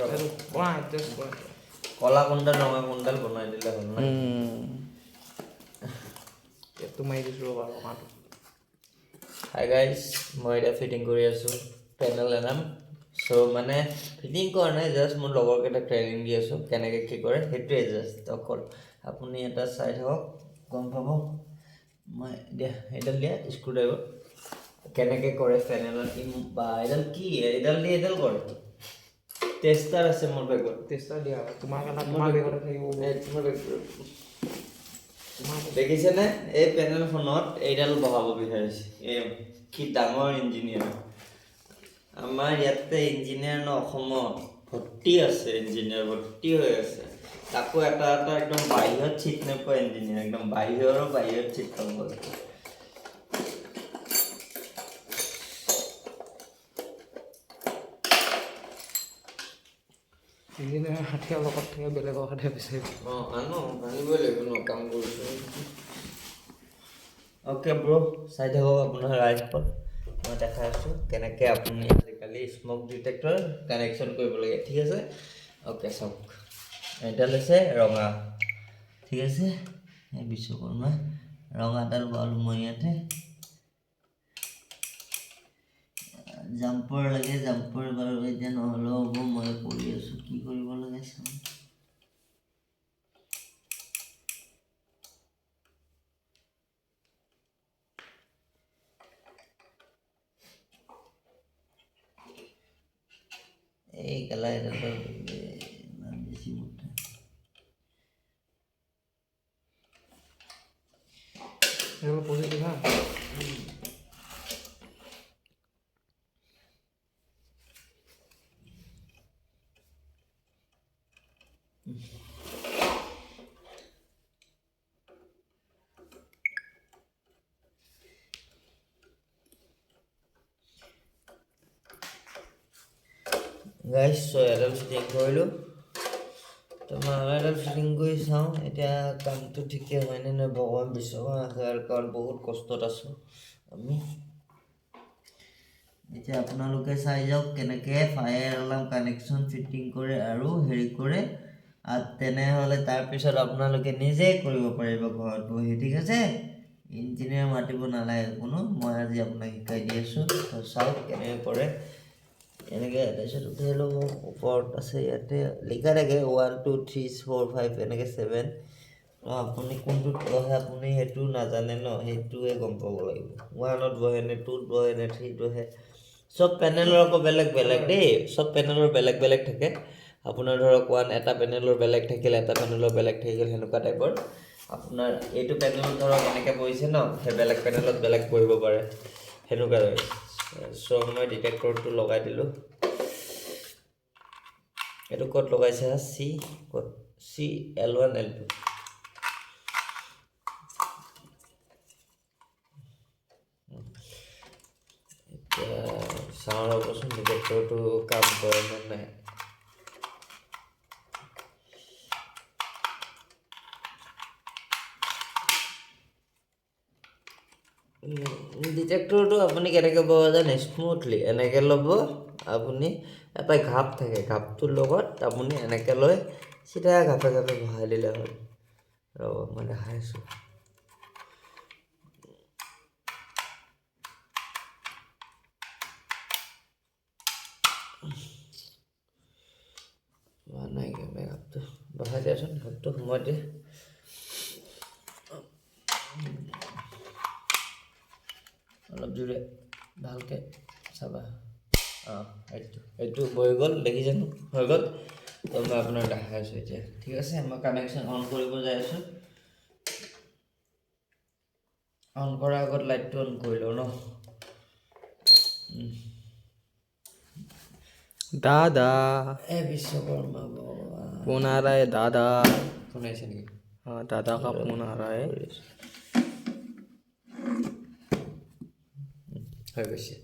কৰা এডজাষ্ট কৰা কলা কোনডাল ৰঙা কোনডাল বনাই দিলে হ'ল না টেপটো মাৰি দিছোঁ ৰ'বা ৰঙাটো হাই গাইজ মই এতিয়া ফিটিং কৰি আছোঁ পেনেল এনাম চ' মানে ফিটিং কৰা নাই জাষ্ট মোৰ লগৰকেইটাক ট্ৰেইনিং দি আছোঁ কেনেকৈ কি কৰে সেইটোৱে জাষ্ট অকল আপুনি এটা চাই থাকক গম পাব মই দিয়া এইডাল দিয়া স্ক্ৰুড্ৰাইভাৰ কেনেকৈ কৰে পেনেলত বা এইডাল কি এইডাল দি এইডাল কৰে টেষ্টাৰ আছে মোৰ বেগত টেষ্টাৰ দিয়া তোমাৰ কাৰণে তোমাৰ বেগতে থাকিব তোমাৰ বেগত দেখিছেনে এই পেনেলখনত এইডাল বহাব বিচাৰিছে এই কি ডাঙৰ ইঞ্জিনিয়াৰ আমাৰ ইয়াতে ইঞ্জিনিয়াৰ ন অসমত ভৰ্তি আছে ইঞ্জিনিয়াৰ ভৰ্তি হৈ আছে তাকো এটা এটা একদম বাহিৰত চিট নোপোৱা ইঞ্জিনিয়াৰ একদম বাহিৰৰ বাহিৰত চিট পাব ইঞ্জিনিয়াৰ ষাঠিৰ লগত থাকে বেলেগৰ ষাঠি বিচাৰিব অঁ আনো আনিবই লাগিব ন কাম কৰিছোঁ অ'কে ব্ৰ' চাই থাকক আপোনাৰ লাইফত মই দেখাই আছোঁ কেনেকৈ আপুনি আজিকালি স্মক ডিটেক্টৰ কানেকশ্যন কৰিব লাগে ঠিক আছে অ'কে চাওক এইডাল হৈছে ৰঙা ঠিক আছে এই বিশ্বকৰ্মা ৰঙাডাল বল মই ইয়াতে জাম্পাৰ লাগে জাম্পাৰ বাৰু এতিয়া নহ'লেও হ'ব মই কৰি আছোঁ কি কৰিব লাগে চাম এই গেলা এডাল ইমান বেছি মোটা এইবোৰ পজিটিভ হা গাইজ চ' এডাল ফিটিং কৰিলোঁ তো মই আৰু এডাল ফিটিং কৰি চাওঁ এতিয়া কামটো ঠিকে হয়নে নহয় ভগৱান বিশ্বকৰ্মা কাৰণ বহুত কষ্টত আছোঁ আমি এতিয়া আপোনালোকে চাই যাওক কেনেকৈ ফায়াৰ এলাৰ্ম কানেকশ্যন ফিটিং কৰে আৰু হেৰি কৰে আৰু তেনেহ'লে তাৰপিছত আপোনালোকে নিজেই কৰিব পাৰিব ঘৰত বহি ঠিক আছে ইঞ্জিনিয়াৰ মাতিব নালাগে কোনো মই আজি আপোনাক শিকাই দি আছোঁ চাওক কেনেকৈ কৰে এনেকৈ তাৰপিছত উঠাই ল'ব ওপৰত আছে ইয়াতে লিখা থাকে 1 2 3 4 5 এনেকৈ 7 আপুনি কোনটোত বহে আপুনি সেইটো নাজানে ন সেইটোৱে গম পাব লাগিব 1ত বহে নে 2ত বহে নে 3ত বহে চব পেনেলৰ আকৌ বেলেগ বেলেগ দেই চব পেনেলৰ বেলেগ বেলেগ থাকে আপোনাৰ ধৰক এটা পেনেলৰ বেলেগ থাকিল এটা পেনেলৰ বেলেগ থাকিল সেনেকুৱা টাইপৰ আপোনাৰ এইটো পেনেলত ধৰক এনেকৈ বহিছে ন সেই বেলেগ পেনেলত বেলেগ বহিব পাৰে সেনেকুৱা চ' মই ডিটেক্টৰটো লগাই দিলোঁ এইটো ক'ত লগাইছে চি ক'ত চি L1 L2 এতিয়া চাওঁ ৰ'বচোন ডিটেক্টৰটো কাম কৰে নে নাই ডিটেক্টৰটো আপুনি কেনেকৈ বহাব জানে স্মুথলি এনেকৈ ল'ব আপুনি এটা ঘাপ থাকে ঘাপটোৰ লগত আপুনি এনেকৈ লৈ চিধা ঘাপে ঘাপে বহাই দিলে হ'ল ৰ'ব মই দেখাই আছোঁ নাই ঘাপটো বহাই দিয়াচোন ঘাপটো সোমাই দিয়ে অলপ জোৰে ভালকৈ চাবা অঁ এইটো হৈ গ'ল দেখিছেনে হৈ গ'ল তো মই আপোনাক দেখাই আছোঁ এতিয়া ঠিক আছে মই কানেকশ্যন অন কৰিব যাই আছোঁ অন কৰাৰ আগত লাইটটো অন কৰি লওঁ ন দাদা বিশ্বকৰ্মা ভগৱান फोन आ रहा है दादा শুনাইছে নেকি हाँ दादा का फोन आ रहा है হৈ গৈছে